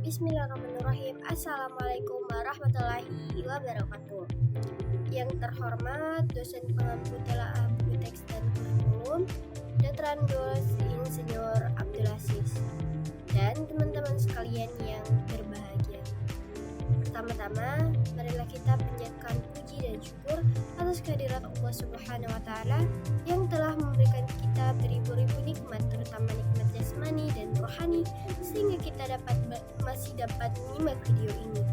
Bismillahirrahmanirrahim. Assalamualaikum warahmatullahi wabarakatuh. Yang terhormat dosen pengampu telaah buku teks dan kurikulum, Dr. Insinyur Abdul Aziz, dan teman-teman sekalian yang berbahagia. Pertama-tama, marilah kita panjatkan puji dan syukur atas kehadirat Allah Subhanahu wa Ta'ala yang telah memberikan kita beribu-ribu nikmat, terutama nikmat jasmani dan rohani, sehingga kita masih dapat menyimak video ini.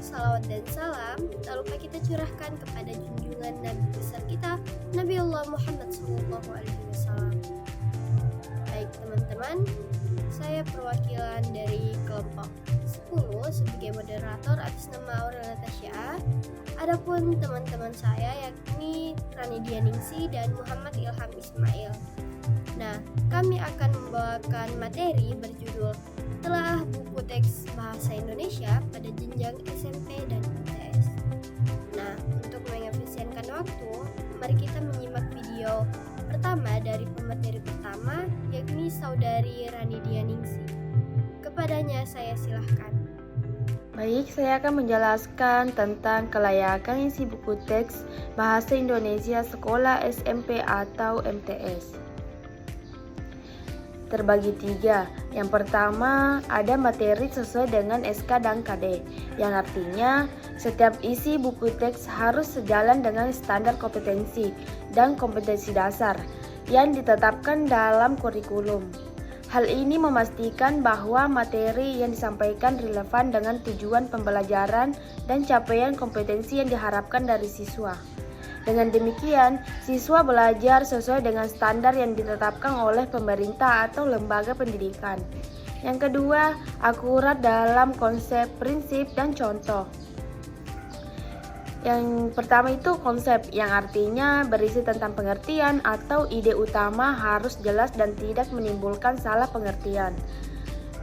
Salawat dan salam tak lupa kita curahkan kepada junjungan Nabi besar kita, Nabi Allah Muhammad SAW. Baik teman-teman, saya perwakilan dari kelompok 10 sebagai moderator atas nama Aurel Natasha. Adapun teman-teman saya yakni Rani Dianingsi dan Muhammad Ilham Ismail. Nah, kami akan membawakan materi berjudul Telaah Buku Teks Bahasa Indonesia pada jenjang SMP dan MTS. Nah, untuk mengefisienkan waktu, mari kita menyimak video pertama dari pemateri pertama, yakni Saudari Rani Dianingsi. Kepadanya saya silahkan. Baik, saya akan menjelaskan tentang kelayakan isi buku teks Bahasa Indonesia Sekolah SMP atau MTS. Terbagi 3. Yang pertama, ada materi sesuai dengan SK dan KD, yang artinya setiap isi buku teks harus sejalan dengan standar kompetensi dan kompetensi dasar yang ditetapkan dalam kurikulum. Hal ini memastikan bahwa materi yang disampaikan relevan dengan tujuan pembelajaran dan capaian kompetensi yang diharapkan dari siswa. Dengan demikian, siswa belajar sesuai dengan standar yang ditetapkan oleh pemerintah atau lembaga pendidikan. Yang kedua, akurat dalam konsep, prinsip, dan contoh. Yang pertama itu konsep, yang artinya berisi tentang pengertian atau ide utama harus jelas dan tidak menimbulkan salah pengertian.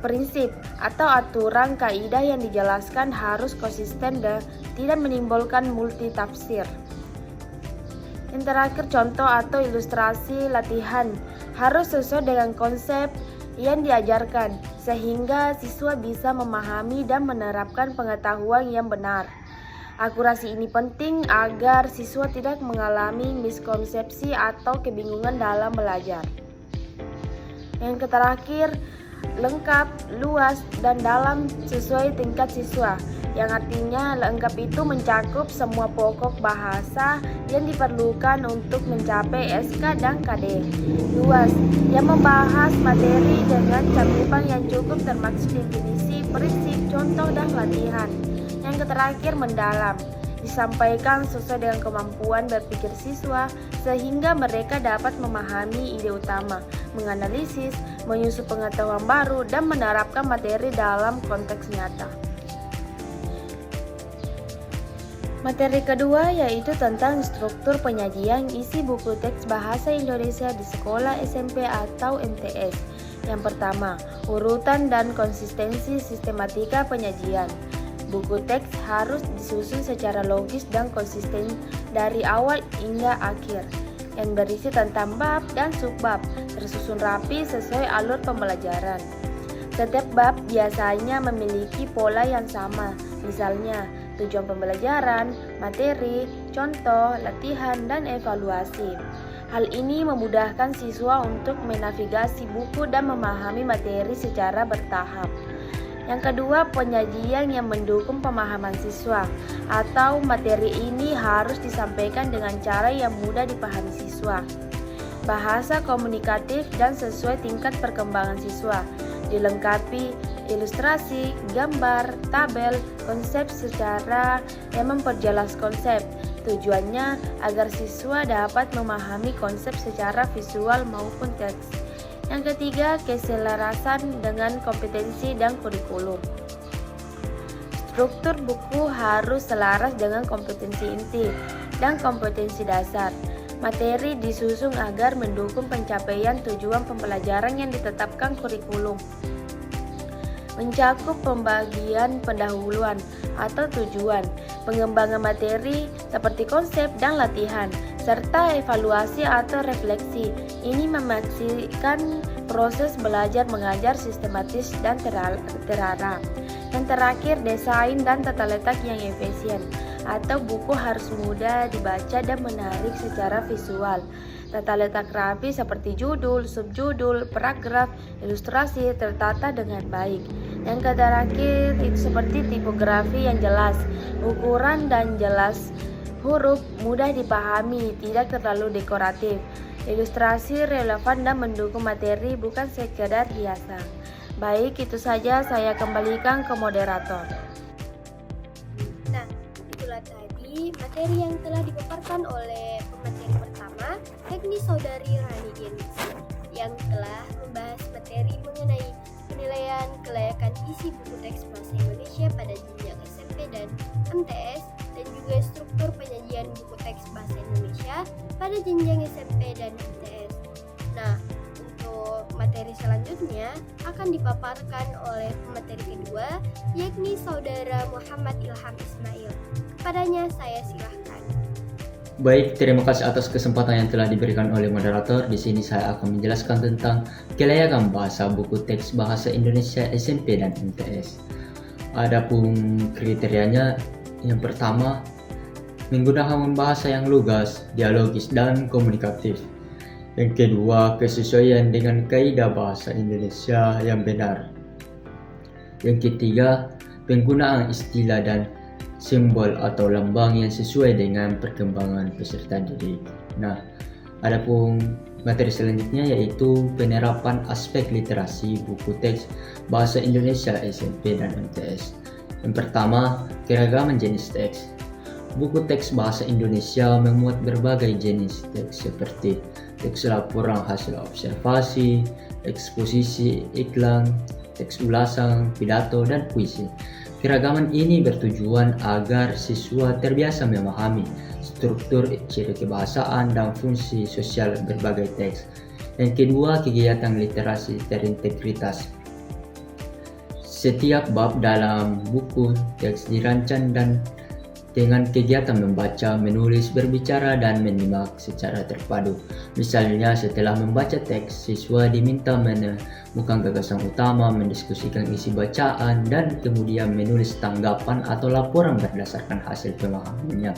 Prinsip atau aturan kaidah yang dijelaskan harus konsisten dan tidak menimbulkan multitafsir. Yang terakhir, contoh atau ilustrasi latihan harus sesuai dengan konsep yang diajarkan, sehingga siswa bisa memahami dan menerapkan pengetahuan yang benar. Akurasi ini penting agar siswa tidak mengalami miskonsepsi atau kebingungan dalam belajar. Yang terakhir, lengkap, luas, dan dalam sesuai tingkat siswa, yang artinya lengkap itu mencakup semua pokok bahasa yang diperlukan untuk mencapai SK dan KD. Luas, yang membahas materi dengan cakupan yang cukup termasuk definisi, prinsip, contoh, dan latihan. Yang terakhir, mendalam, disampaikan sesuai dengan kemampuan berpikir siswa sehingga mereka dapat memahami ide utama, menganalisis, menyusun pengetahuan baru, dan menerapkan materi dalam konteks nyata. Materi kedua yaitu tentang struktur penyajian isi buku teks Bahasa Indonesia di sekolah SMP atau MTS. Yang pertama, urutan dan konsistensi sistematika penyajian. Buku teks harus disusun secara logis dan konsisten dari awal hingga akhir, yang berisi tentang bab dan subbab, tersusun rapi sesuai alur pembelajaran. Setiap bab biasanya memiliki pola yang sama, misalnya tujuan pembelajaran, materi, contoh, latihan, dan evaluasi. Hal ini memudahkan siswa untuk menavigasi buku dan memahami materi secara bertahap. Yang kedua, penyajian yang mendukung pemahaman siswa, atau materi ini harus disampaikan dengan cara yang mudah dipahami siswa. Bahasa komunikatif dan sesuai tingkat perkembangan siswa, dilengkapi ilustrasi, gambar, tabel, konsep secara yang memperjelas konsep. Tujuannya agar siswa dapat memahami konsep secara visual maupun teks. Yang ketiga, keselarasan dengan kompetensi dan kurikulum. Struktur buku harus selaras dengan kompetensi inti dan kompetensi dasar. Materi disusun agar mendukung pencapaian tujuan pembelajaran yang ditetapkan kurikulum. Mencakup pembagian pendahuluan atau tujuan, pengembangan materi seperti konsep dan latihan, serta evaluasi atau refleksi. Ini memastikan proses belajar mengajar sistematis dan terarah. Yang terakhir, desain dan tata letak yang efisien, atau buku harus mudah dibaca dan menarik secara visual. Tata letak rapi seperti judul, subjudul, paragraf, ilustrasi tertata dengan baik. Yang terakhir itu seperti tipografi yang jelas, ukuran dan jelas huruf, mudah dipahami, tidak terlalu dekoratif. Ilustrasi relevan dan mendukung materi, bukan sekedar hiasan. Baik, itu saja, saya kembalikan ke moderator. Nah, itulah tadi materi yang telah dipaparkan oleh pemateri pertama, yakni Saudari Rani Genisi, yang telah membahas materi mengenai penilaian kelayakan isi buku teks bahasa Indonesia pada jenjang SMP dan MTS, dan juga struktur penyajian buku teks bahasa Indonesia pada jenjang SMP dan MTS. Nah, untuk materi selanjutnya akan dipaparkan oleh pemateri kedua, yakni Saudara Muhammad Ilham Ismail. Kepadanya saya silahkan. Baik, terima kasih atas kesempatan yang telah diberikan oleh moderator. Di sini saya akan menjelaskan tentang kelayakan bahasa buku teks bahasa Indonesia SMP dan MTS. Adapun kriterianya, yang pertama, menggunakan bahasa yang lugas, dialogis, dan komunikatif. Yang kedua, kesesuaian dengan kaidah bahasa Indonesia yang benar. Yang ketiga, penggunaan istilah dan simbol atau lambang yang sesuai dengan perkembangan peserta didik. Nah, adapun materi selanjutnya yaitu penerapan aspek literasi buku teks bahasa Indonesia SMP dan MTS. Yang pertama, keragaman jenis teks. Buku teks bahasa Indonesia memuat berbagai jenis teks seperti teks laporan hasil observasi, eksposisi, iklan, teks ulasan, pidato, dan puisi. Keragaman ini bertujuan agar siswa terbiasa memahami struktur, ciri kebahasaan, dan fungsi sosial berbagai teks. Yang kedua, kegiatan literasi terintegritas. Setiap bab dalam buku teks dirancang dan dengan kegiatan membaca, menulis, berbicara, dan menyimak secara terpadu. Misalnya, setelah membaca teks, siswa diminta menemukan gagasan utama, mendiskusikan isi bacaan, dan kemudian menulis tanggapan atau laporan berdasarkan hasil pemahamannya.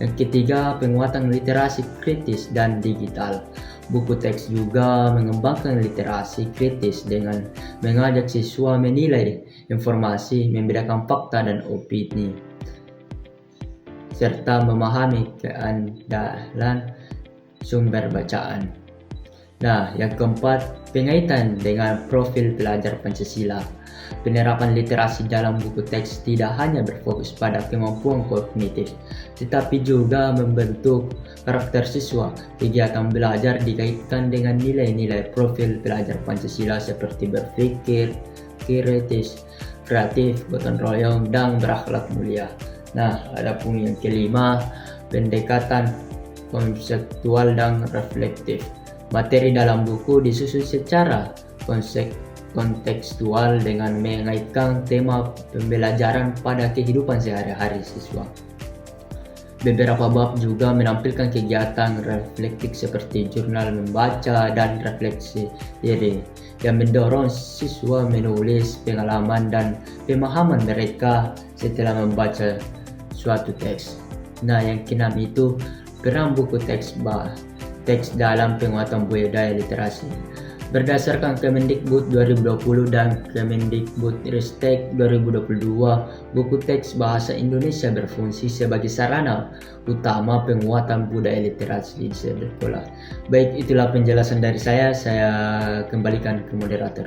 Yang ketiga, penguatan literasi kritis dan digital. Buku teks juga mengembangkan literasi kritis dengan mengajak siswa menilai informasi, membedakan fakta dan opini, serta memahami keandalan sumber bacaan. Nah, yang keempat, pengaitan dengan profil pelajar Pancasila. Penerapan literasi dalam buku teks tidak hanya berfokus pada kemampuan kognitif, tetapi juga membentuk karakter siswa. Kegiatan belajar dikaitkan dengan nilai-nilai profil pelajar Pancasila seperti berpikir kritis, kreatif, gotong royong, dan berakhlak mulia. Nah, adapun yang kelima, pendekatan konseptual dan reflektif. Materi dalam buku disusun secara kontekstual dengan mengaitkan tema pembelajaran pada kehidupan sehari-hari siswa. Beberapa bab juga menampilkan kegiatan reflektif seperti jurnal membaca dan refleksi diri yang mendorong siswa menulis pengalaman dan pemahaman mereka setelah membaca suatu teks. Nah, yang keenam itu peran buku teks dalam penguatan budaya literasi. Berdasarkan Kemendikbud 2020 dan Kemendikbudristek 2022, buku teks bahasa Indonesia berfungsi sebagai sarana utama penguatan budaya literasi di sekolah. Baik, itulah penjelasan dari saya kembalikan ke moderator.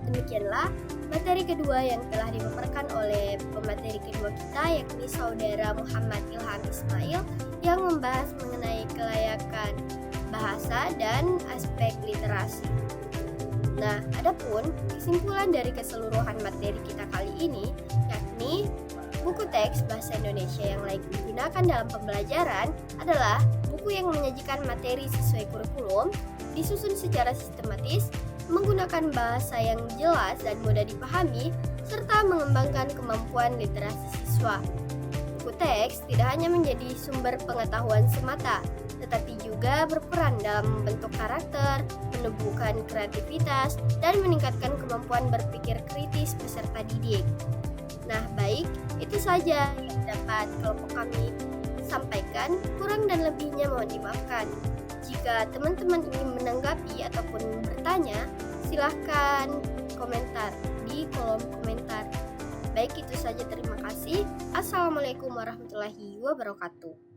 Demikianlah materi kedua yang telah dipaparkan oleh pemateri kedua kita, yakni Saudara Muhammad Ilham Ismail, yang membahas mengenai kelayakan bahasa dan aspek literasi. Nah, adapun kesimpulan dari keseluruhan materi kita kali ini, yakni buku teks bahasa Indonesia yang layak digunakan dalam pembelajaran adalah buku yang menyajikan materi sesuai kurikulum, disusun secara sistematis, menggunakan bahasa yang jelas dan mudah dipahami, serta mengembangkan kemampuan literasi siswa. Buku teks tidak hanya menjadi sumber pengetahuan semata, tetapi juga berperan dalam membentuk karakter, menumbuhkan kreativitas, dan meningkatkan kemampuan berpikir kritis peserta didik. Nah, baik, itu saja yang dapat kelompok kami sampaikan, kurang dan lebihnya mohon dimaafkan. Jika teman-teman ingin menanggapi ataupun bertanya, silahkan komentar di kolom komentar. Baik, itu saja, terima kasih. Assalamualaikum warahmatullahi wabarakatuh.